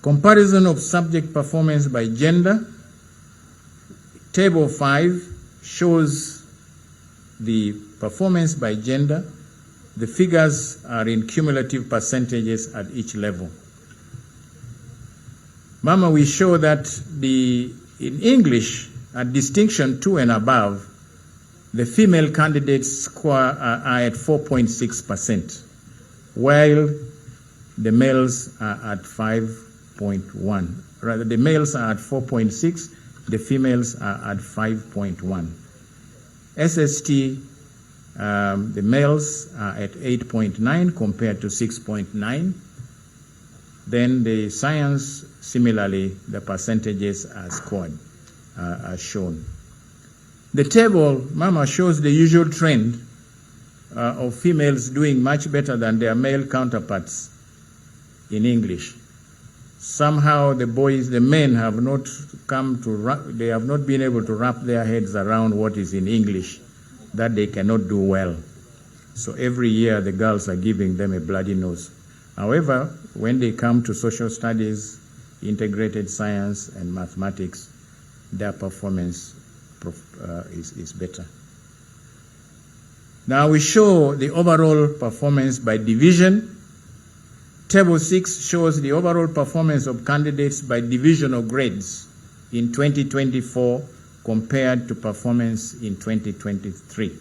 Comparison of subject performance by gender. Table 5 shows the performance by gender. The figures are in cumulative percentages at each level. Mama, we show that in English, at distinction 2 and above, the female candidates score are at 4.6%, while the males are at 5.1. Rather, the males are at 4.6, the females are at 5.1. SST, the males are at 8.9 compared to 6.9. Then the science, similarly, the percentages are scored, are shown. The table, Mama, shows the usual trend of females doing much better than their male counterparts in English. Somehow the men have not they have not been able to wrap their heads around what is in English, that they cannot do well. So every year the girls are giving them a bloody nose. However, when they come to social studies, integrated science, and mathematics, their performance is better. Now we show the overall performance by division. Table 6 shows the overall performance of candidates by division of grades in 2024 compared to performance in 2023.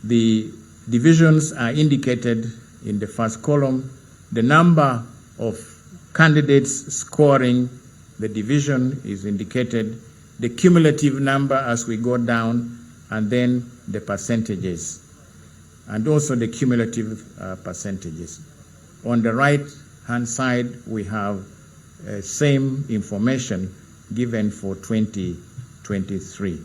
The divisions are indicated in the first column. The number of candidates scoring the division is indicated, the cumulative number as we go down, and then the percentages, and also the cumulative percentages. On the right-hand side, we have same information given for 2023.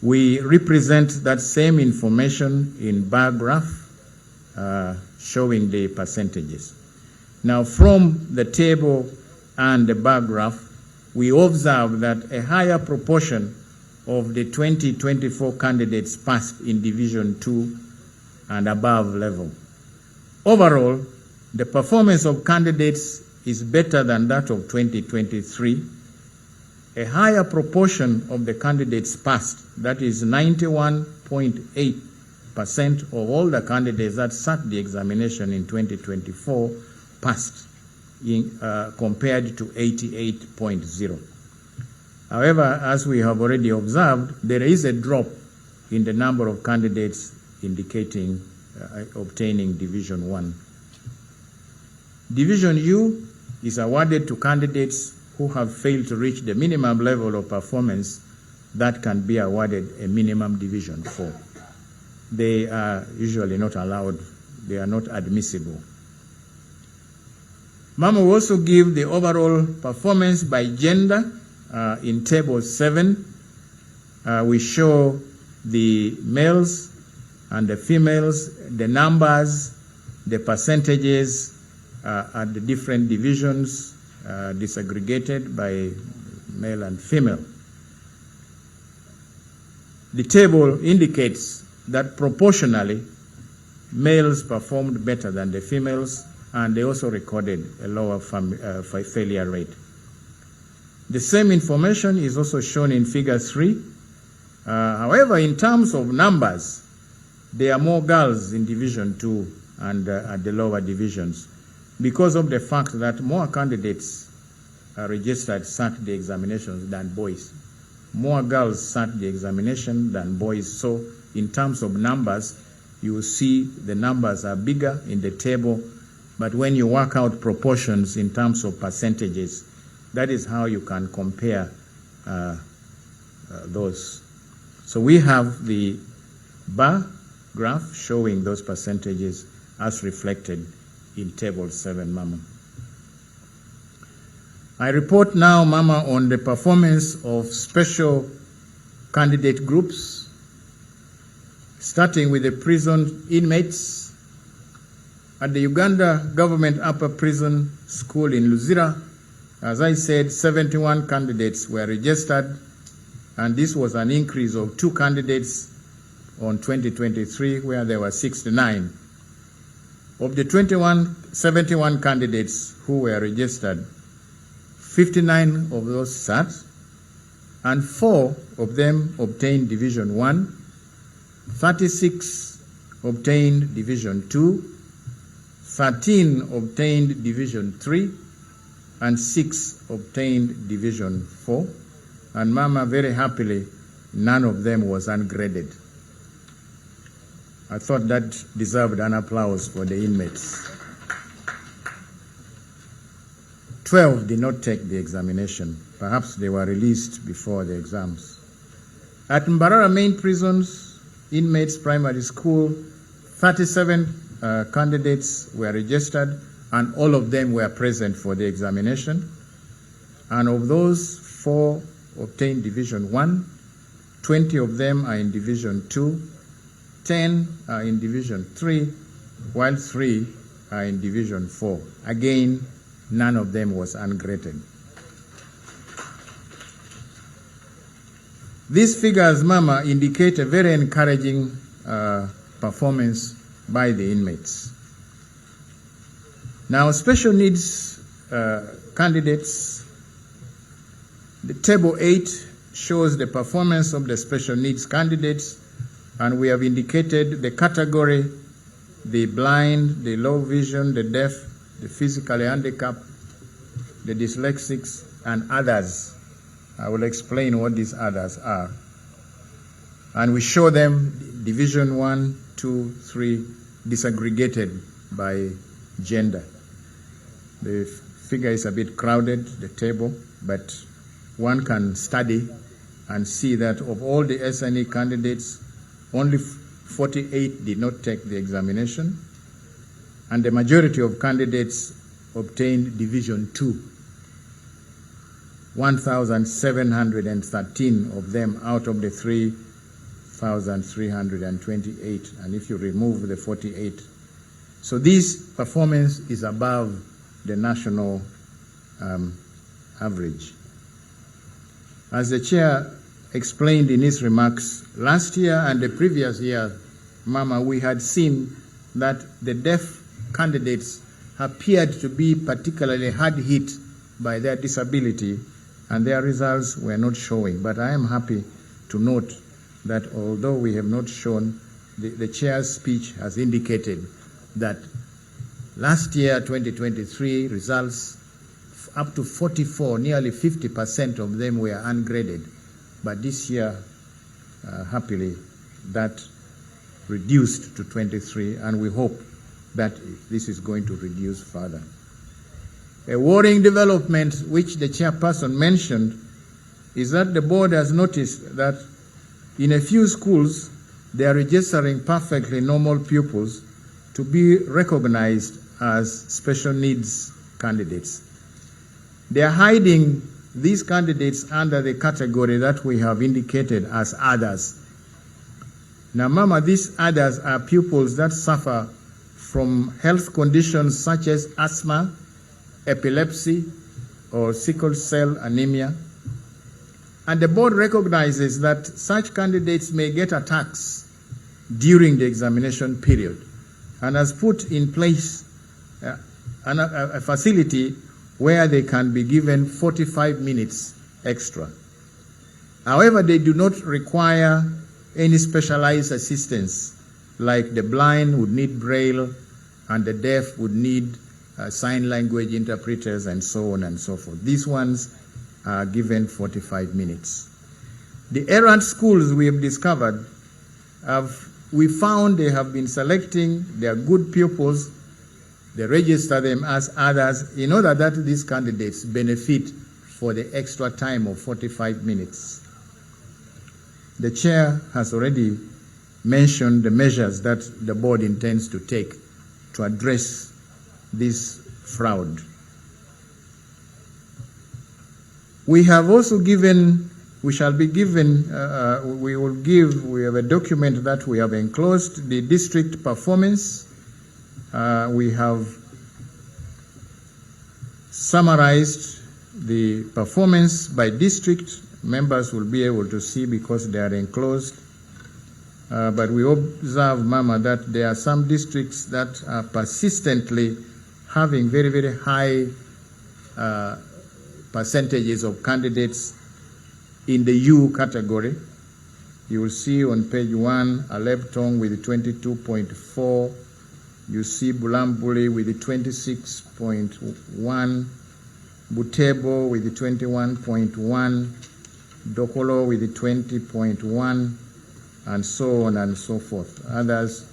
We represent that same information in bar graph showing the percentages. Now, from the table and the bar graph, we observe that a higher proportion of the 2024 candidates passed in Division 2 and above level. Overall, the performance of candidates is better than that of 2023. A higher proportion of the candidates passed, that is 91.8% of all the candidates that sat the examination in 2024 passed, compared to 88.0%. However, as we have already observed, there is a drop in the number of candidates indicating obtaining Division 1. Division U is awarded to candidates who have failed to reach the minimum level of performance that can be awarded a minimum Division 4. They are usually not allowed, they are not admissible. Mama will also give the overall performance by gender. In Table 7, we show the males and the females, the numbers, the percentages at the different divisions, disaggregated by male and female. The table indicates that proportionally, males performed better than the females, and they also recorded a lower failure rate. The same information is also shown in Figure 3. However, in terms of numbers, there are more girls in Division 2 and at the lower divisions, because of the fact that more candidates registered sat the examinations than boys. More girls sat the examination than boys. So in terms of numbers, you will see the numbers are bigger in the table, but when you work out proportions in terms of percentages, that is how you can compare those. So we have the bar graph showing those percentages as reflected in Table 7, Mama. I report now, Mama, on the performance of special candidate groups, starting with the prison inmates. At the Uganda Government Upper Prison School in Luzira, as I said, 71 candidates were registered, and this was an increase of 2 candidates on 2023, where there were 69. Of the 71 candidates who were registered, 59 of those sat, and 4 of them obtained Division 1, 36 obtained Division 2, 13 obtained Division 3, and 6 obtained Division 4. And Mama, very happily, none of them was ungraded. I thought that deserved an applause for the inmates. 12 did not take the examination. Perhaps they were released before the exams. At Mbarara Main Prisons, Inmates Primary School, 37 candidates were registered, and all of them were present for the examination. And of those, 4 obtained Division 1, 20 of them are in Division 2, 10 are in Division 3, while 3 are in Division 4. Again, none of them was ungraded. These figures, Mama, indicate a very encouraging performance by the inmates. Now, special needs candidates, the Table 8 shows the performance of the special needs candidates, and we have indicated the category: the blind, the low vision, the deaf, the physically handicapped, the dyslexics, and others. I will explain what these others are. And we show them Division 1, 2, 3, disaggregated by gender. The figure is a bit crowded, the table, but one can study and see that of all the SNE candidates, only 48 did not take the examination, and the majority of candidates obtained Division 2. 1,713 of them out of the 3,328, and if you remove the 48. So this performance is above the national average. As the chair explained in his remarks, last year and the previous year, Mama, we had seen that the deaf candidates appeared to be particularly hard hit by their disability, and their results were not showing. But I am happy to note that although we have not shown, the chair's speech has indicated that last year, 2023, results up to 44, nearly 50% of them were ungraded. But this year, happily, that reduced to 23, and we hope that this is going to reduce further. A worrying development which the chairperson mentioned is that the board has noticed that in a few schools, they are registering perfectly normal pupils to be recognized as special needs candidates. They are hiding these candidates under the category that we have indicated as others. Now, Mama, these others are pupils that suffer from health conditions such as asthma, epilepsy, or sickle cell anemia. And the board recognizes that such candidates may get attacks during the examination period, and has put in place a facility where they can be given 45 minutes extra. However, they do not require any specialized assistance, like the blind would need Braille and the deaf would need sign language interpreters and so on and so forth. These ones are given 45 minutes. The errant schools we have discovered, we found they have been selecting their good pupils. They register them as others in order that these candidates benefit for the extra time of 45 minutes. The chair has already mentioned the measures that the board intends to take to address this fraud. We have also given, we have a document that we have enclosed, the district performance. We have summarized the performance by district. Members will be able to see because they are enclosed. But we observe, Mama, that there are some districts that are persistently having very, very high percentages of candidates in the U category. You will see on page 1, Alebtong with 22.4. You see Bulambuli with 26.1. Butebo with 21.1. Dokolo with 20.1. And so on and so forth. Others,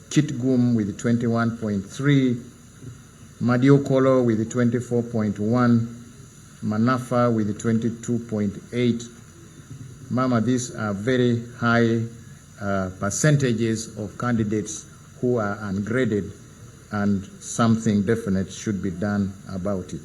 Kitgum with 21.3. Madiokolo with 24.1. Manafa with 22.8. Mama, these are very high percentages of candidates who are ungraded, and something definite should be done about it.